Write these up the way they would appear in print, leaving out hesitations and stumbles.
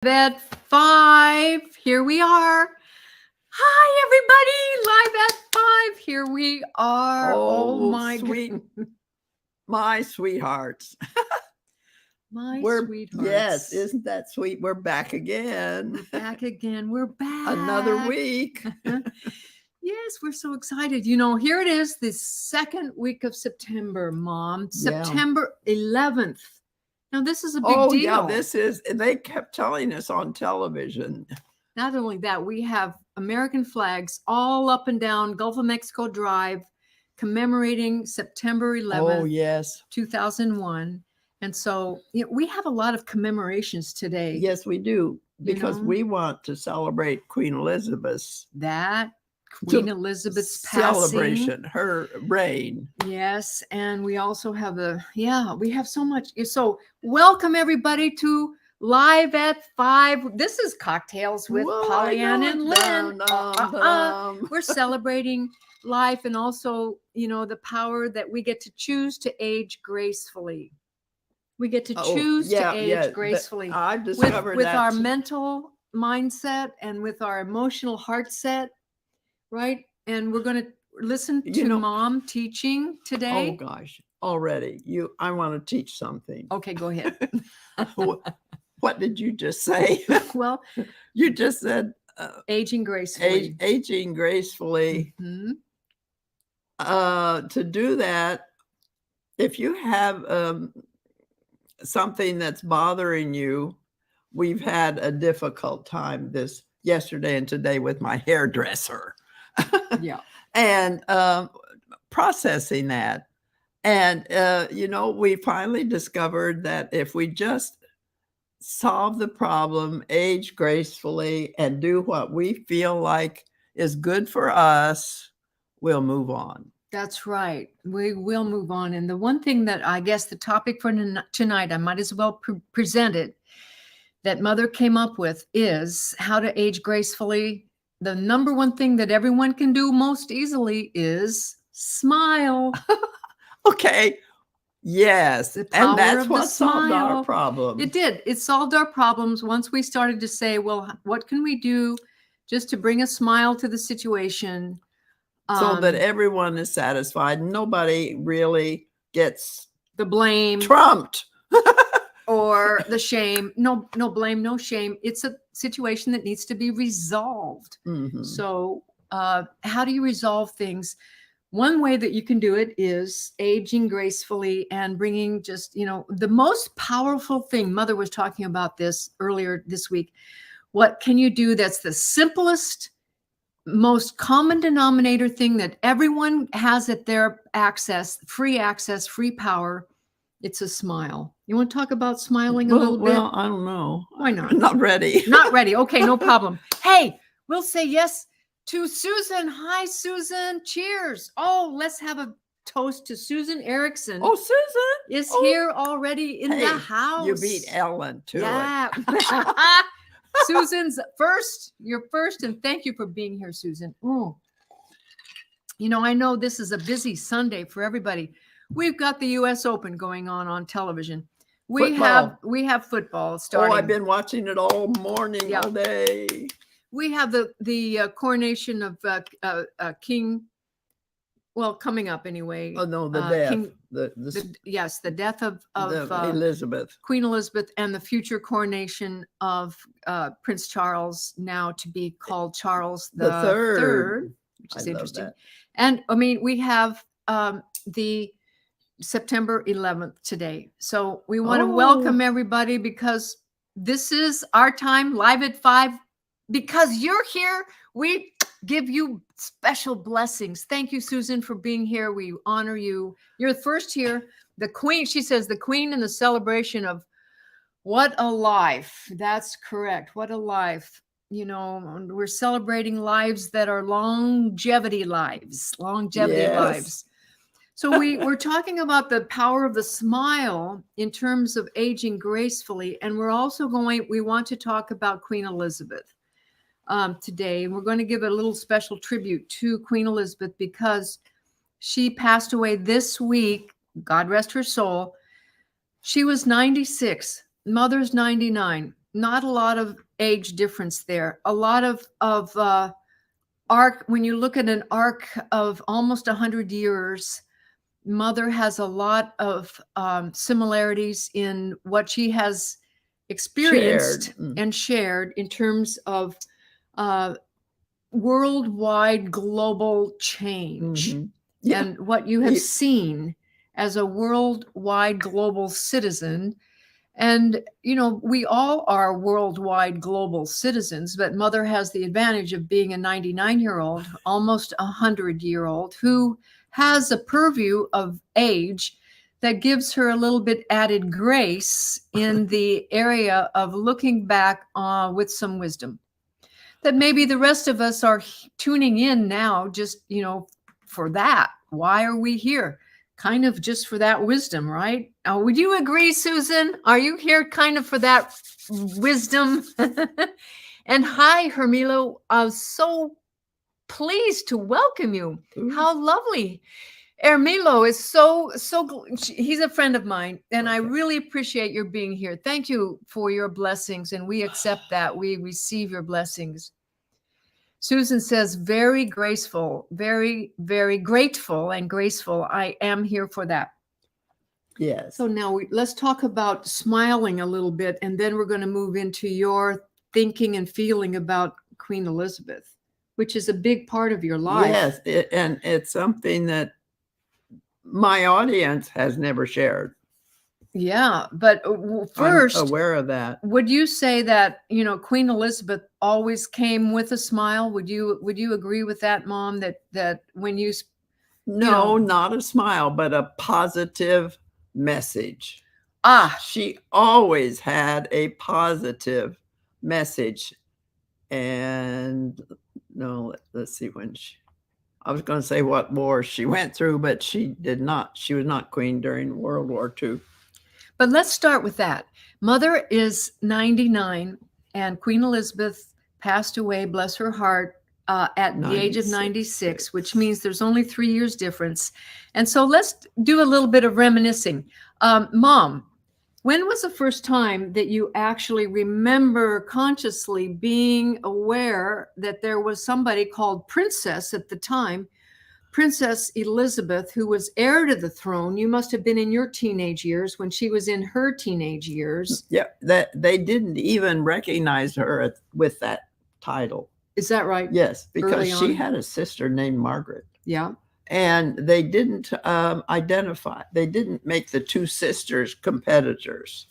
At 5, here we are. Hi, everybody. Live at 5. Here we are. Oh my sweet, God. my sweethearts. My We're sweethearts. yes, isn't that sweet? We're back again. We're back again. We're back. Another week. Yes, we're so excited. You know, here it is, the second week of September, Mom. Yeah. September 11th. Now, this is a big Oh, deal. yeah, this is, they kept telling us on television. Not only that, we have American flags all up and down Gulf of Mexico Drive commemorating September 11th, Oh, yes. 2001. And so we have a lot of commemorations today. Yes, we do, because know? we want to celebrate Queen Elizabeth's Queen Elizabeth's celebration, her reign. Yes, and we also have we have so much. So welcome everybody to Live at 5. This is Cocktails with Pollyann and Lynn. We're celebrating life and also, the power that we get to choose to age gracefully. We get to choose to age gracefully. I've discovered with our mental mindset and with our emotional heart set, right? And we're going to listen to Mom teaching today. Oh gosh, already. I want to teach something. Okay, go ahead. What did you just say? Well, you just said aging gracefully. Aging gracefully. Mm-hmm. To do that, if you have something that's bothering you, we've had a difficult time yesterday and today with my hairdresser. Yeah. And processing that. And, we finally discovered that if we just solve the problem, age gracefully, and do what we feel like is good for us, we'll move on. That's right. We will move on. And the one thing that I guess the topic for tonight, I might as well present it, that Mother came up with is how to age gracefully. The number one thing that everyone can do most easily is smile. Okay. Yes. And that's what solved our problem. It did. It solved our problems once we started to say, well, what can we do just to bring a smile to the situation? So that everyone is satisfied. Nobody really gets the blame. Trumped. Or the shame. No blame, no shame. It's a situation that needs to be resolved. Mm-hmm. So how do you resolve things? One way that you can do it is aging gracefully and bringing just, the most powerful thing. Mother was talking about this earlier this week. What can you do that's the simplest, most common denominator thing that everyone has at their free power? It's a smile. You want to talk about smiling a little bit? Well, I don't know. Why not? Not ready. Not ready. Okay, no problem. Hey, we'll say yes to Susan. Hi, Susan. Cheers. Oh, let's have a toast to Susan Erickson. Oh, Susan is here already in the house. You beat Ellen to it. Susan's first. You're first, and thank you for being here, Susan. Ooh. I know this is a busy Sunday for everybody. We've got the U.S. Open going on television. We have football starting. Oh, I've been watching it all morning, all day. We have the coronation of King. Well, coming up anyway. Oh no, the death. King, the death of Elizabeth, Queen Elizabeth, and the future coronation of Prince Charles, now to be called Charles the Third, which is interesting. And we have the September 11th today. So we want to welcome everybody because this is our time, Live at 5. Because you're here, we give you special blessings. Thank you, Susan, for being here. We honor you. You're the first here. The Queen, she says, the Queen in the celebration of what a life. That's correct. What a life. We're celebrating lives that are longevity lives. So we're talking about the power of the smile in terms of aging gracefully. And we're also we want to talk about Queen Elizabeth today. And we're going to give a little special tribute to Queen Elizabeth because she passed away this week. God rest her soul. She was 96. Mother's 99. not a lot of age difference there. A lot of arc, when you look at an arc of almost 100 years, Mother has a lot of similarities in what she has experienced and shared in terms of worldwide global change and what you have seen as a worldwide global citizen. And, you know, we all are worldwide global citizens, but Mother has the advantage of being a 99-year-old, almost 100-year-old, who has a purview of age that gives her a little bit added grace in the area of looking back with some wisdom that maybe the rest of us are tuning in now just, you know, for that. Why are we here? Kind of just for that wisdom, right? Would you agree, Susan? Are you here kind of for that wisdom? And hi, Hermilo. I was so pleased to welcome you. How lovely. Hermilo is so, he's a friend of mine, and I really appreciate your being here. Thank you for your blessings, and we accept that. We receive your blessings. Susan says, very graceful, very, very grateful and graceful. I am here for that. Yes. So now let's talk about smiling a little bit, and then we're going to move into your thinking and feeling about Queen Elizabeth, which is a big part of your life. Yes, and it's something that my audience has never shared. Yeah, but first, I'm aware of that. Would you say that, you know, Queen Elizabeth always came with a smile? Would you agree with that, Mom? That when you no, not a smile, but a positive message. She always had a positive message. And no, let's see when I was going to say what war she went through, but she did not. She was not queen during World War II. But let's start with that. Mother is 99, and Queen Elizabeth passed away, bless her heart, at the age of 96, which means there's only 3 years difference. And so let's do a little bit of reminiscing. Mom, when was the first time that you actually remember consciously being aware that there was somebody called Princess at the time, Princess Elizabeth, who was heir to the throne? You must have been in your teenage years when she was in her teenage years. Yeah, that they didn't even recognize her with that title. Is that right? Yes, because she had a sister named Margaret. Yeah. And they didn't identify. They didn't make the two sisters competitors.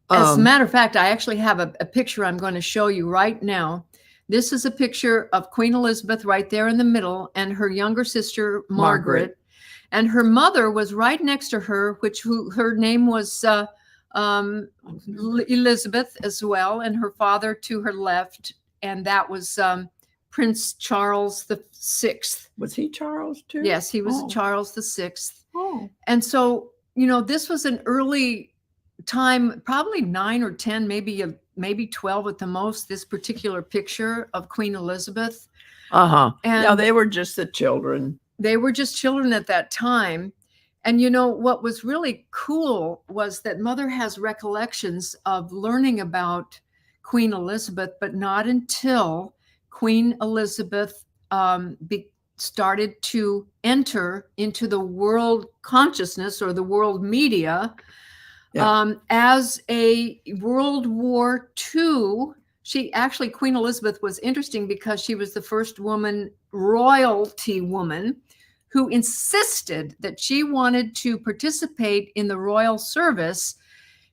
As a matter of fact, I actually have a picture I'm going to show you right now. This is a picture of Queen Elizabeth right there in the middle, and her younger sister, Margaret. And her mother was right next to her, her name was Elizabeth as well, and her father to her left, and that was Prince Charles VI. Was he Charles too? Yes, he was Charles VI. And so, you know, this was an early time, probably 9 or 10, maybe 12 at the most, this particular picture of Queen Elizabeth. And yeah, they were just the children. They were just children at that time. And, you know, what was really cool was that Mother has recollections of learning about Queen Elizabeth, but not until Queen Elizabeth started to enter into the world consciousness or the world media. As a World War II, Queen Elizabeth was interesting because she was the first royalty woman who insisted that she wanted to participate in the royal service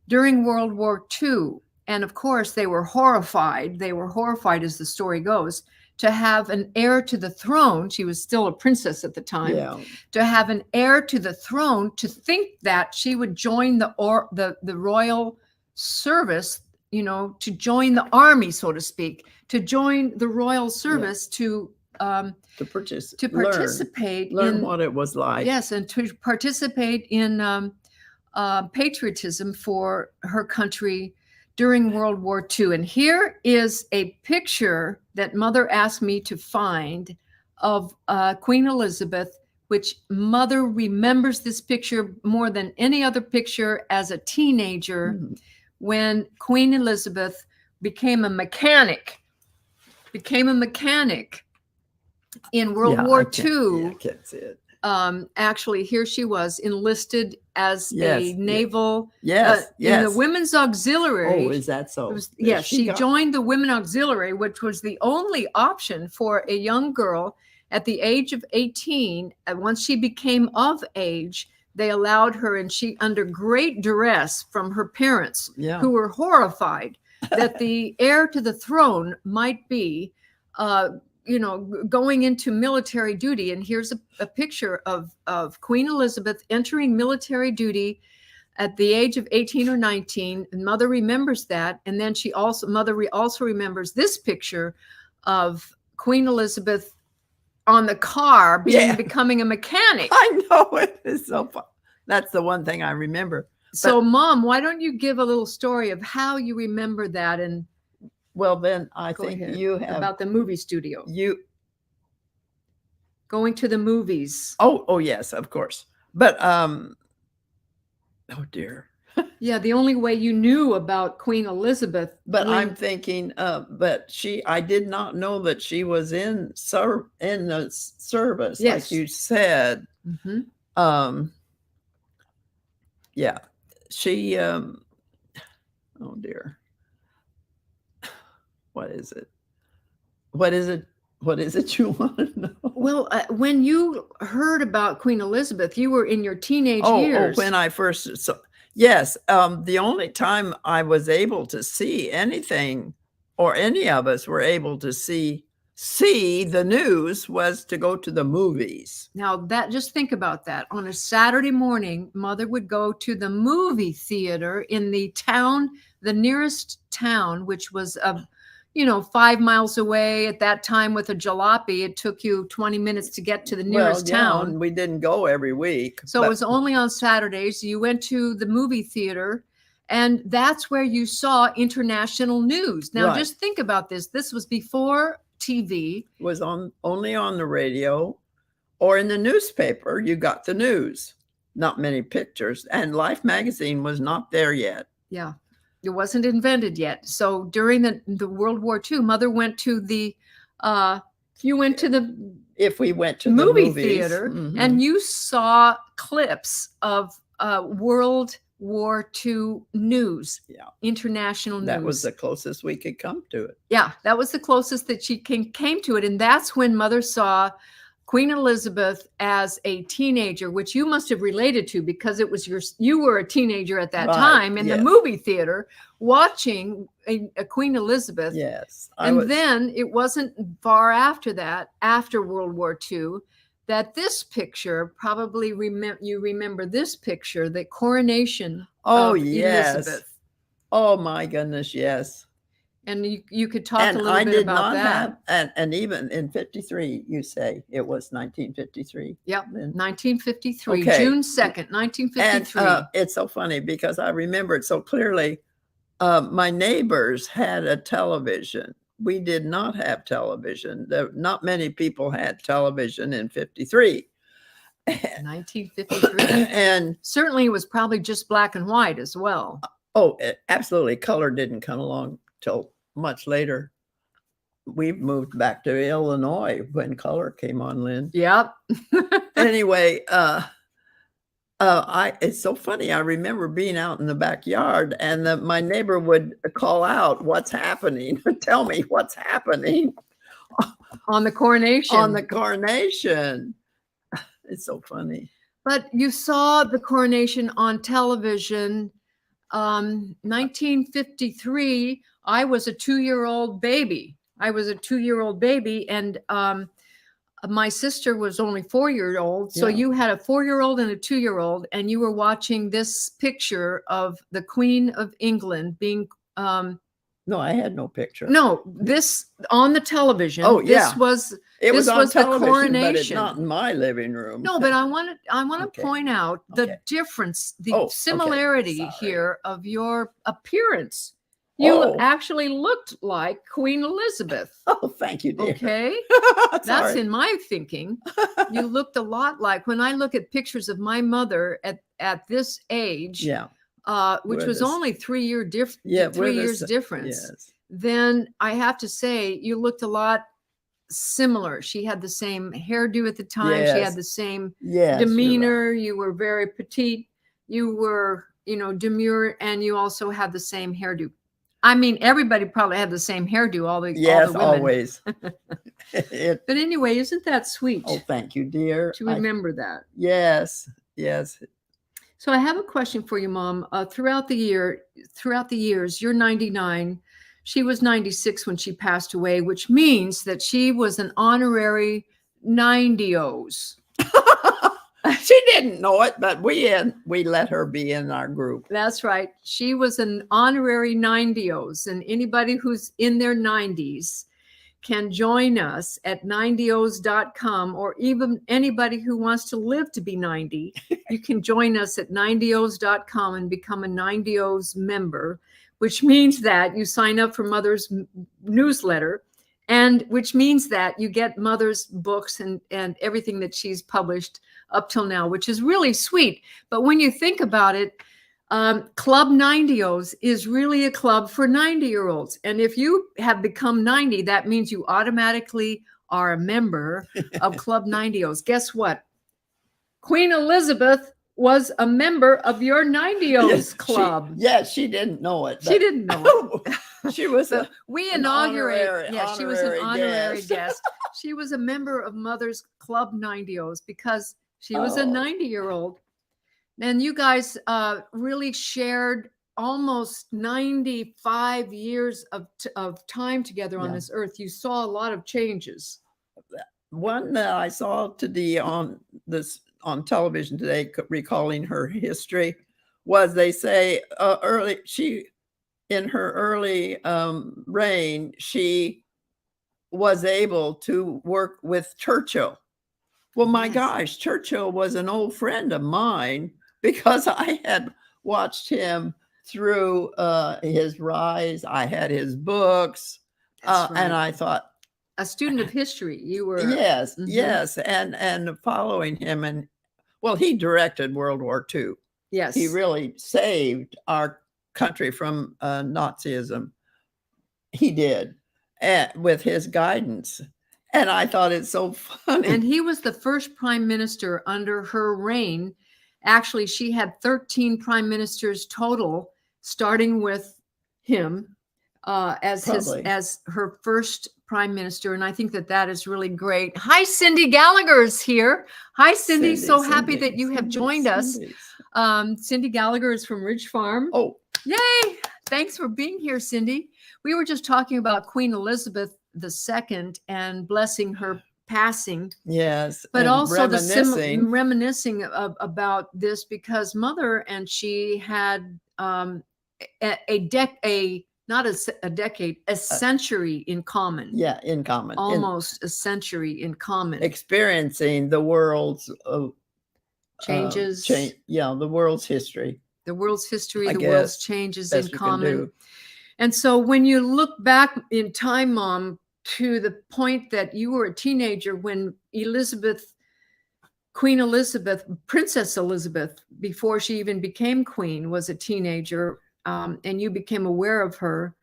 during World War II. And of course, they were horrified. They were horrified, as the story goes, to have an heir to the throne. She was still a princess at the time. Yeah. To have an heir to the throne, to think that she would join the royal service, you know, to join the army, so to speak, to join the royal service, to participate, learn what it was like. Yes, and to participate in patriotism for her country during World War II. And here is a picture that Mother asked me to find of Queen Elizabeth, which Mother remembers this picture more than any other picture as a teenager, when Queen Elizabeth became a mechanic in World War II. I can't see it. Actually, here she was enlisted as a naval in the Women's Auxiliary. Oh, is that so? Yes, she joined the Women Auxiliary, which was the only option for a young girl at the age of 18. And once she became of age, they allowed her, and she, under great duress from her parents, who were horrified that the heir to the throne might be going into military duty. And here's a picture of Queen Elizabeth entering military duty at the age of 18 or 19. And Mother remembers that. And then Mother also remembers this picture of Queen Elizabeth on the car becoming a mechanic. I know, it is so fun. That's the one thing I remember. So, Mom, why don't you give a little story of how you remember that? And well, then I think you have about the movie studio. Going to the movies. Oh yes, of course. But oh dear. Yeah, the only way you knew about Queen Elizabeth. But I'm thinking, but I did not know that she was in the service, like you said. Mm-hmm. Yeah, she. Oh dear. What is it? What is it you want to know? Well, when you heard about Queen Elizabeth, you were in your teenage years. Oh, when I first saw. Yes, the only time I was able to see anything, or any of us were able to see the news, was to go to the movies. Now, just think about that. On a Saturday morning, Mother would go to the movie theater in the nearest town, which was 5 miles away. At that time, with a jalopy, it took you 20 minutes to get to the nearest town. And we didn't go every week. So it was only on Saturdays. You went to the movie theater, and that's where you saw international news. Now, just think about this. This was before TV. It was only on the radio or in the newspaper. You got the news. Not many pictures. And Life magazine was not there yet. Yeah. It wasn't invented yet. So during the World War II, Mother went to the if we went to movie the theater, and you saw clips of World War II news, international news. That was the closest we could come to it. Yeah, that was the closest that she came to it. And that's when Mother saw Queen Elizabeth as a teenager, which you must have related to, because it was you were a teenager at that time in the movie theater watching a Queen Elizabeth. Yes. Then it wasn't far after that, after World War II, that this picture, probably you remember this picture, the coronation of Elizabeth. Oh my goodness, yes. And you could talk a little bit about that. And even in 53, you say it was 1953. Yep, 1953, June 2nd, 1953. And it's so funny because I remember it so clearly. My neighbors had a television. We did not have television. Not many people had television in 53. 1953. And certainly it was probably just black and white as well. Oh, absolutely. Color didn't come along till much later. We moved back to Illinois when color came on, Lynn. Yep. Anyway, it's so funny. I remember being out in the backyard, and my neighbor would call out, "What's happening?" Tell me what's happening on the coronation. On the coronation. It's so funny. But you saw the coronation on television. 1953. I was a 2-year-old baby. And my sister was only 4-year-old. So you had a 4-year-old and a 2-year-old, and you were watching this picture of the Queen of England being. No, I had no picture. No, this on the television. Oh, yeah. This was on television, the coronation. But it's not in my living room. No, but I want to point out the difference, the similarity here of your appearance. You actually looked like Queen Elizabeth. Oh, thank you, dear. Okay. That's in my thinking. You looked a lot like, when I look at pictures of my mother at this age. Yeah. which We're was this- only 3 difference. Yeah, 3 we're years the- difference. Yes. Then I have to say you looked a lot similar. She had the same hairdo at the time. She had Yes. the same Yes, you're right. demeanor. You were very petite. You were, demure, and you also had the same hairdo. I mean, everybody probably had the same hairdo. All the Yes, women. always. But anyway, isn't that sweet? Oh, thank you, dear. To remember that. Yes, yes. So I have a question for you, Mom. Throughout the years, you're 99. She was 96 when she passed away, which means that she was an honorary 90-os. She didn't know it, but we let her be in our group. That's right. She was an honorary 90-os, and anybody who's in their 90s can join us at 90os.com, or even anybody who wants to live to be 90, you can join us at 90os.com and become a 90os member, which means that you sign up for Mother's newsletter, and which means that you get Mother's books and everything that she's published up till now, which is really sweet. But when you think about it, Club 90os is really a club for 90-year-olds. And if you have become 90, that means you automatically are a member of Club 90os. Guess what? Queen Elizabeth was a member of your 90os club. She didn't know it. She didn't know it. She was we inaugurate. She was an honorary guest. guest. She was a member of Mother's Club 90os because she was a 90-year-old. And you guys really shared almost 95 years of time together on this earth. You saw a lot of changes. One that I saw today on television today, recalling her history, was they say in her early reign, she was able to work with Churchill. Well, my gosh, Churchill was an old friend of mine because I had watched him through his rise. I had his books, and I thought, a student of history, you were. Yes, yes, and following him, and well, he directed World War II. Yes, he really saved our country from Nazism. He did, with his guidance. And I thought it's so funny. And he was the first prime minister under her reign. Actually, she had 13 prime ministers total, starting with him as her first prime minister. And I think that is really great. Hi, Cindy Gallagher's here. Hi, Cindy. So happy that you have joined us. Cindy Gallagher is from Ridge Farm. Oh, yay. Thanks for being here, Cindy. We were just talking about Queen Elizabeth II and blessing her passing. Yes, but also reminiscing about this, because Mother and she had a century in common. Yeah, in common. Almost a century in common. Experiencing the world's changes. The world's history. The world's history, the world's changes in common. And so when you look back in time, Mom, to the point that you were a teenager when Queen Elizabeth, Princess Elizabeth, before she even became queen, was a teenager, and you became aware of her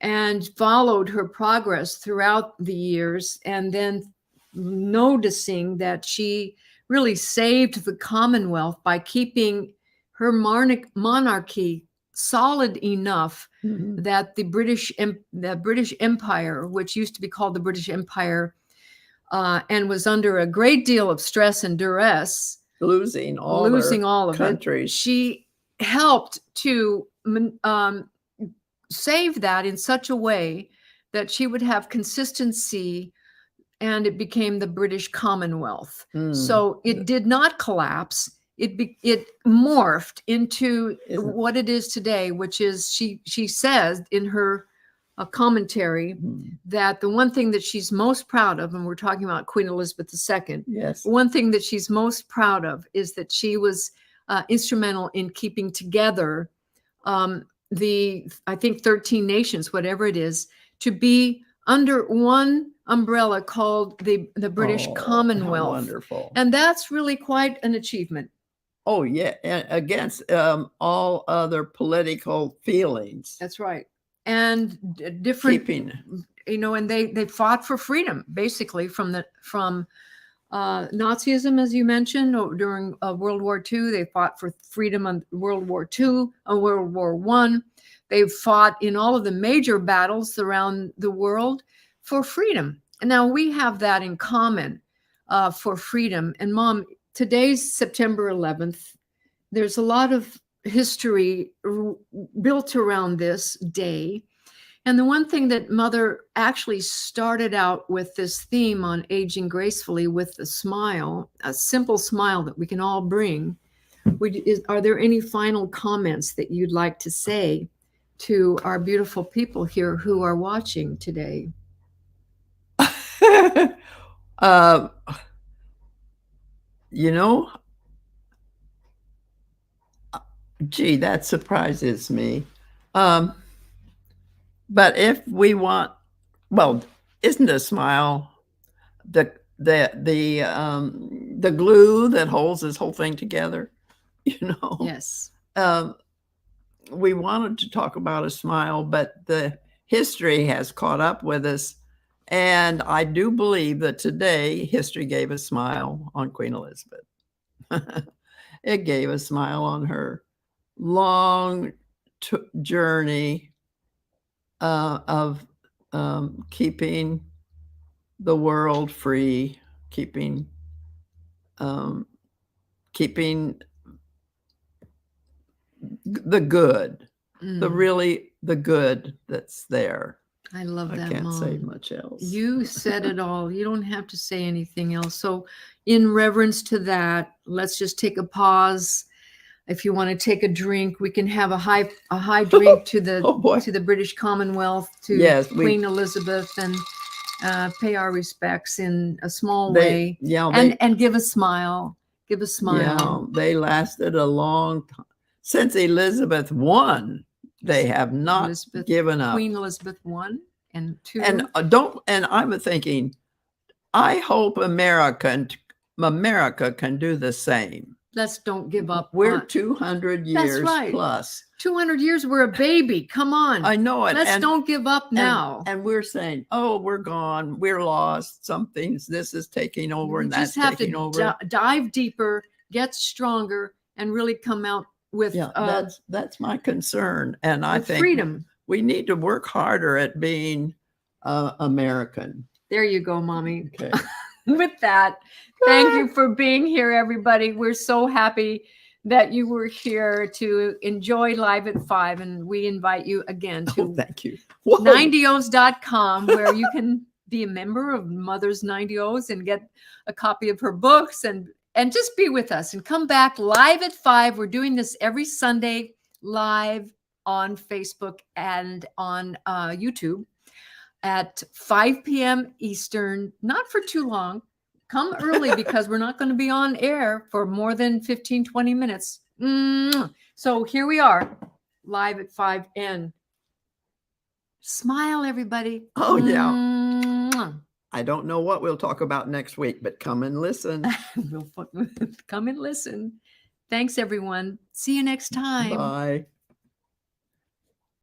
and followed her progress throughout the years, and then noticing that she really saved the Commonwealth by keeping her monarchy solid enough that the British Empire, which used to be called the British Empire, and was under a great deal of stress and duress, losing all of countries. She helped to save that in such a way that she would have consistency, and it became the British Commonwealth. So it did not collapse. It morphed into what it is today, which is she says in her commentary that the one thing that she's most proud of, and we're talking about Queen Elizabeth II, one thing that she's most proud of is that she was instrumental in keeping together I think 13 nations, whatever it is, to be under one umbrella called the British Commonwealth. Wonderful. And that's really quite an achievement. Oh, yeah, against all other political feelings. That's right. And different, Keeping, and they fought for freedom, basically, from Nazism, as you mentioned, during World War II. They fought for freedom on World War II, on World War I. They fought in all of the major battles around the world for freedom. And now we have that in common, for freedom. And Mom, today's September 11th. There's a lot of history built around this day. And the one thing that Mother actually started out with this theme on aging gracefully with a smile, a simple smile that we can all bring. Are there any final comments that you'd like to say to our beautiful people here who are watching today? You know, gee, that surprises me. But if we want, well, isn't a smile the glue that holds this whole thing together? Yes. We wanted to talk about a smile, but the history has caught up with us. And I do believe that today history gave a smile on Queen Elizabeth. It gave a smile on her long journey of keeping the world free, keeping the good, the good that's there. I love that, I can't Mom. say much else. You said it all. You don't have to say anything else. So in reverence to that, let's just take a pause. If you want to take a drink, we can have a high drink to the British Commonwealth, to Queen Elizabeth, and pay our respects in a small way. Yeah, and give a smile. Give a smile. Yeah, they lasted a long time. Since Elizabeth I, they have not given up. Queen Elizabeth I and II. And I'm thinking, I hope America can do the same. Let's don't give up. We're 200 years plus. 200 years, we're a baby. Come on. I know it. Let's don't give up now. And we're saying, oh, we're gone. We're lost. Some things, this is taking over and that's taking over. Just have to dive deeper, get stronger, and really come out with that's my concern. And I think freedom. We need to work harder at being American. There you go, Mommy. Okay. With that, thank you for being here, everybody. We're so happy that you were here to enjoy Live at 5, and we invite you again to thank you. 90os.com, where you can be a member of Mother's 90os and get a copy of her books, and just be with us and come back live at 5. We're doing this every Sunday live on Facebook and on YouTube at 5 p.m. Eastern, not for too long. Come early because we're not going to be on air for more than 15, 20 minutes. So here we are, live at 5. And smile, everybody. Oh, yeah. I don't know what we'll talk about next week, but come and listen. Come and listen. Thanks, everyone. See you next time. Bye.